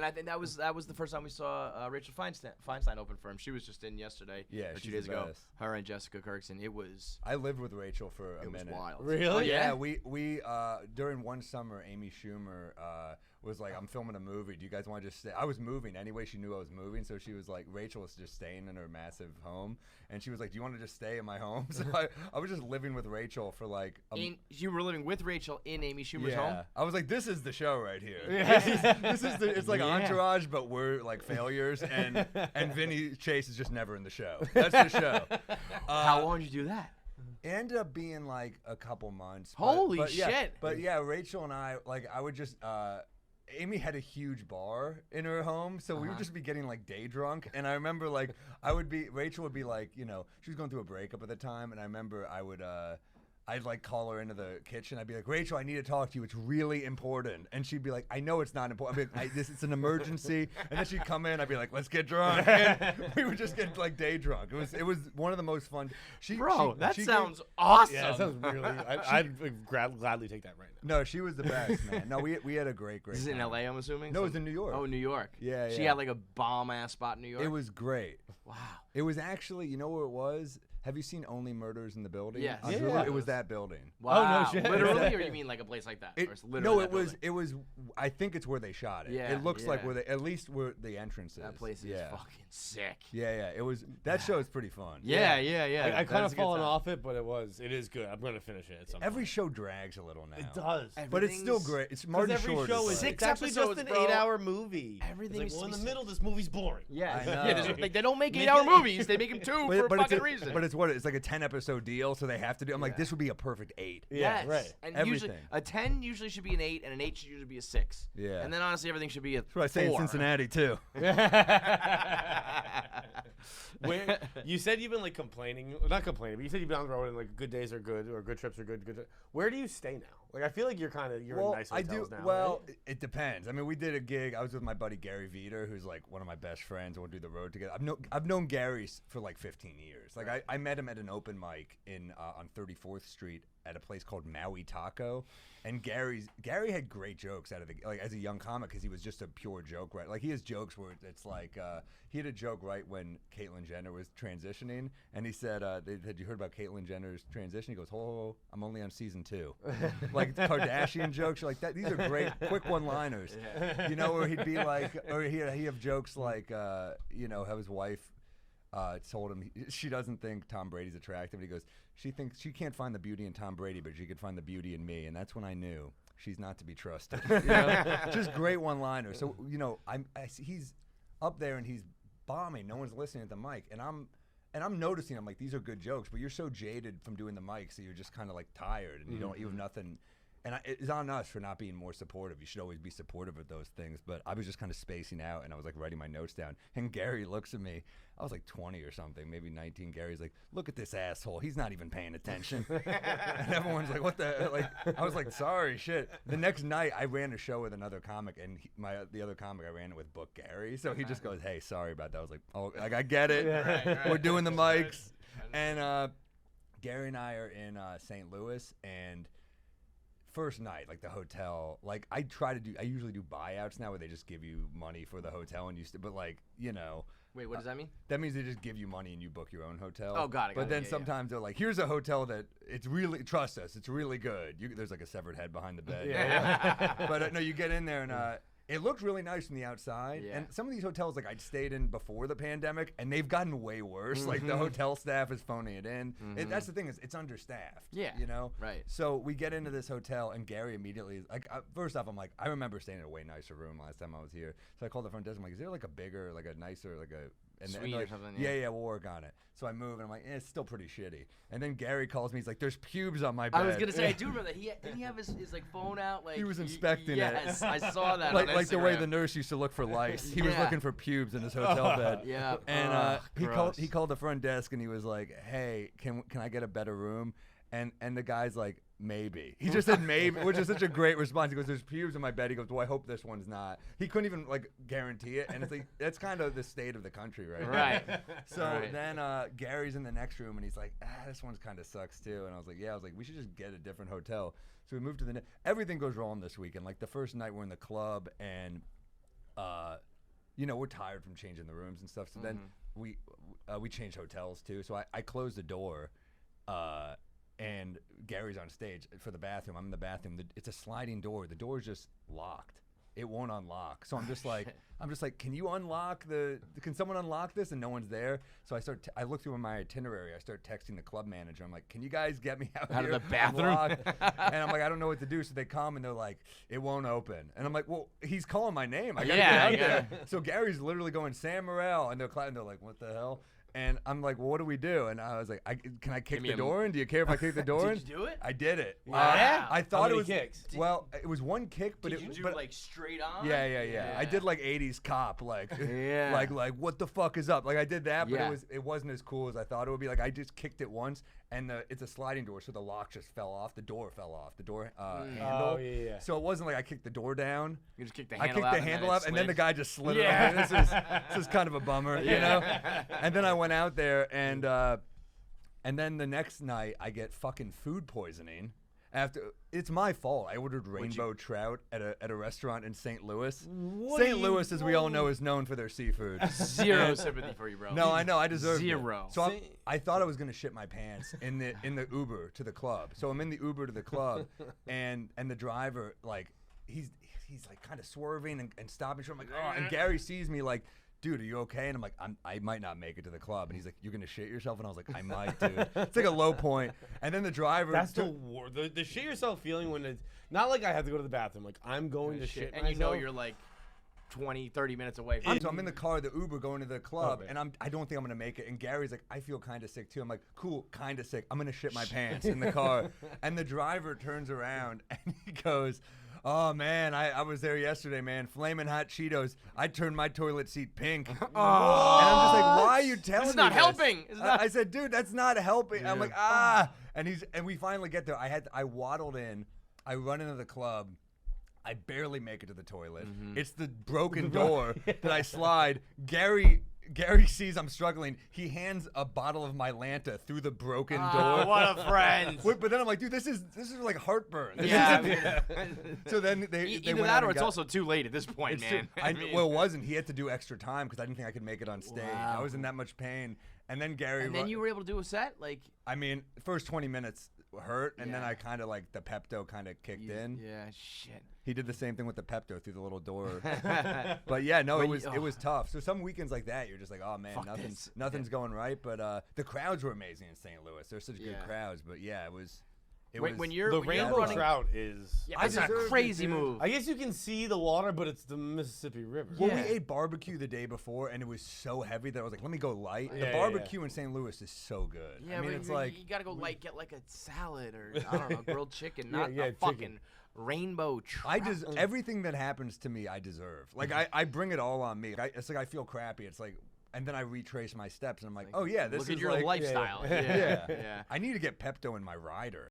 And I think that was the first time we saw Rachel Feinstein open for him. She was just in yesterday. Yeah, or 2 she's days the ago. best. Her and Jessica Kirkson. It was. I lived with Rachel for a minute. It was wild. Really? Oh, Yeah, we during one summer, Amy Schumer was like, I'm filming a movie. Do you guys want to just stay? I was moving anyway. She knew I was moving, so she was like, Rachel was just staying in her massive home, and she was like, do you want to just stay in my home? So I was just living with Rachel for like you were living with Rachel in Amy Schumer's home? I was like, this is the show right here. Yeah. It's like Entourage, but we're like failures, and Vinny Chase is just never in the show. That's the show. How long did you do that? It ended up being like a couple months. Holy but shit. Yeah, but yeah, Rachel and I, like, I would just, Amy had a huge bar in her home, so we would just be getting like day drunk. And I remember like, Rachel would be like, you know, she was going through a breakup at the time. And I remember I'd like call her into the kitchen. I'd be like, Rachel, I need to talk to you. It's really important. And she'd be like, I know it's not important. I'd be like, it's an emergency. And then she'd come in. I'd be like, let's get drunk. And we would just get like day drunk. It was one of the most fun. That sounds awesome. Yeah, that sounds really. I'd gladly take that right now. No, she was the best, man. No, we had a great This is in time. LA, I'm assuming? No, it was in New York. Oh, New York. Yeah, She yeah. had like a bomb-ass spot in New York? It was great. Wow. It was actually, you know where it was? Have you seen Only Murders in the Building? Yes. On Yeah. Hulu? It was that building. Wow. no shit. Literally, or you mean like a place like that? Or it's literally No, that building? it was. I think it's where they shot it. Yeah, it looks like yeah. where at least where the entrance is. That place is fucking sick. Yeah. It was. That show is pretty fun. Yeah. I kind That's of a good fallen time. off it, but it is good. I'm gonna finish it at some Every point. show drags a little now. It does. But it's still Everything's- great. It's 'Cause Marty every Short. show is is like- Six it's actually just episodes, an bro. 8-hour movie. Everything It's used like, to well, in be the middle, this movie's boring. Yeah. I know. Yeah, they don't make Make 8-hour it- movies. They make them 2 for a but fucking it's reason. But it's what it's like a 10-episode deal, so they have to do. I'm like, Yeah. this would be a perfect 8. Yeah, Yes. right. And Everything. usually a 10 usually should be an 8, and an 8 should usually be a 6. Yeah. And then honestly, everything should be a That's what I say in 4. Cincinnati too. Where you said you've been like complaining, not complaining, but you said you've been on the road and like good days are good or good trips are good. Where do you stay now? Like I feel like you're in nice hotels now. Well, right? it depends. I mean, we did a gig. I was with my buddy Gary Veter, who's like one of my best friends, and we'll do the road together. I've known Gary for like 15 years. Like I met him at an open mic on 34th Street at a place called Maui Taco, and Gary had great jokes out of the like as a young comic because he was just a pure joke, right? Like he has jokes where it's like he had a joke right when Caitlyn Jenner was transitioning, and he said, "Had you heard about Caitlyn Jenner's transition?" He goes, "Oh, I'm only on season 2." Like Kardashian jokes like that. These are great, quick one-liners. Yeah. You know, where he'd be like, or he have jokes like, you know, how his wife told him she doesn't think Tom Brady's attractive. And he goes, she thinks she can't find the beauty in Tom Brady, but she could find the beauty in me. And that's when I knew she's not to be trusted. You know? Just great one-liners. So, you know, he's up there and he's bombing. No one's listening at the mic. And I'm noticing, I'm like, these are good jokes, but you're so jaded from doing the mic, so you're just kind of like tired and you have nothing. And it's on us for not being more supportive. You should always be supportive of those things. But I was just kind of spacing out, and I was like writing my notes down. And Gary looks at me. I was like 20 or something, maybe 19. Gary's like, "Look at this asshole. He's not even paying attention." And everyone's like, "What the?" Like, I was like, "Sorry, shit." The next night, I ran a show with another comic, and the other comic I ran it with booked Gary. So he just goes, "Hey, sorry about that." I was like, "Oh, like I get it. Right. We're doing the mics." And Gary and I are in St. Louis, and first night, like the hotel, like I usually do buyouts now where they just give you money for the hotel and but like, you know. Wait, what does that mean? That means they just give you money and you book your own hotel. Oh, got it. But then Yeah, sometimes they're like, here's a hotel that it's really, trust us, it's really good. There's like a severed head behind the bed. Yeah. But no, you get in there and it looked really nice from the outside. Yeah. And some of these hotels, like I'd stayed in before the pandemic, and they've gotten way worse. Like the hotel staff is phoning it in. That's the thing, is it's understaffed. Yeah. You know? Right. So we get into this hotel, and Gary immediately is like, first off, I'm like, I remember staying in a way nicer room last time I was here. So I called the front desk. I'm like, is there like a bigger, like a nicer, like a Suite or or something, yeah, we'll work on it. So I move, and I'm like, it's still pretty shitty. And then Gary calls me. He's like, there's pubes on my bed. I was gonna say, I do remember that. Didn't he have his like phone out? Like He was inspecting it. Yes, I saw that. like, on like the way Instagram. the nurse used to look for lice. He was Yeah. looking for pubes in his hotel bed. Yeah. And Gross. he called the front desk, and he was like, hey, can I get a better room? And the guy's like, maybe. He just said maybe, which is such a great response. He goes, there's pubes in my bed. He goes, well, I hope this one's not. He couldn't even like guarantee it. And it's like, that's kind of the state of the country right now. Right. So Right. then Gary's in the next room, and he's like, this one's kind of sucks too. And I was like, we should just get a different hotel. So we moved to everything goes wrong this weekend. Like the first night we're in the club, and we're tired from changing the rooms and stuff. So then we changed hotels too. So I closed the door, and Gary's on stage for the bathroom. I'm in the bathroom. It's a sliding door. The door's just locked. It won't unlock. So I'm just like, can you unlock can someone unlock this? And no one's there. So I look through my itinerary. I start texting the club manager. I'm like, can you guys get me out of here? the bathroom? And I'm like, I don't know what to do. So they come and they're like, it won't open. And I'm like, well, he's calling my name. I gotta get out there. So Gary's literally going, Sam Morril. And they're like, what the hell? And I'm like, well, what do we do? And I was like, can I kick the door in? Do you care if I kick the door in? Did you do it? I did it. Yeah. I thought it was kicks? Well, it was one kick, but Did you do like straight on? Yeah. I did like 80s cop, like what the fuck is up? Like I did that, but it wasn't as cool as I thought it would be. Like I just kicked it once, and it's a sliding door, so the lock just fell off. The door fell off. The door handle. Oh yeah. So it wasn't like I kicked the door down. You just kicked the handle out. I kicked the handle up, and then the guy just slid it off. This is kind of a bummer, you know. And then I went out there, and then the next night I get fucking food poisoning. It's my fault. I ordered rainbow trout at a restaurant in St. Louis. St. Louis, as we all know, is known for their seafood. Zero sympathy for you, bro. No, I know. I deserve zero. So I thought I was gonna shit my pants in the Uber to the club. So I'm in the Uber to the club, and the driver like he's like kind of swerving and stopping. I'm like, oh, and Gary sees me like, dude, are you okay? And I'm like, I might not make it to the club. And he's like, you're gonna shit yourself? And I was like, I might, dude. It's like a low point. And then the driver. That's the shit yourself feeling when it's not like I have to go to the bathroom. Like I'm going to shit myself. And you know you're like 20, 30 minutes away from So I'm in the car, the Uber, going to the club, and I don't think I'm gonna make it. And Gary's like, I feel kind of sick too. I'm like, cool, kind of sick. I'm gonna shit my pants in the car. And the driver turns around and he goes, oh man, I was there yesterday, man. Flamin' hot Cheetos. I turned my toilet seat pink. And I'm just like, why are you telling me It's not this? helping. I said, dude, that's not helping. Yeah. I'm like, and we finally get there. I waddled in. I run into the club. I barely make it to the toilet. It's the broken door that I slide. Gary sees I'm struggling. He hands a bottle of my Lanta through the broken door. What a friend! But then I'm like, dude, this is like heartburn. Yeah. So then they either went that out or and it's also too late at this point, man. Well, it wasn't. He had to do extra time because I didn't think I could make it on stage. Wow. I was in that much pain. And then Gary. And then you were able to do a set, like. I mean, first 20 minutes hurt, and then I kind of like the Pepto kind of kicked in. Yeah, shit. He did the same thing with the Pepto through the little door. But yeah, no, it was tough. So some weekends like that, you're just like, oh man, nothing's going right. But the crowds were amazing in St. Louis. They're such good crowds. But yeah, it was. When you're the rainbow running, trout is. Yeah, it's a crazy move. I guess you can see the water, but it's the Mississippi River. Well, we ate barbecue the day before, and it was so heavy that I was like, let me go light. The barbecue in St. Louis is so good. Yeah, I mean, but it's like you gotta go light, get like a salad or I don't know, grilled chicken, not a fucking rainbow trout. Everything that happens to me, I deserve. Like I bring it all on me. It's like I feel crappy. It's like. And then I retrace my steps, and I'm like, oh yeah, this look is at your like lifestyle. Yeah. I need to get Pepto in my rider.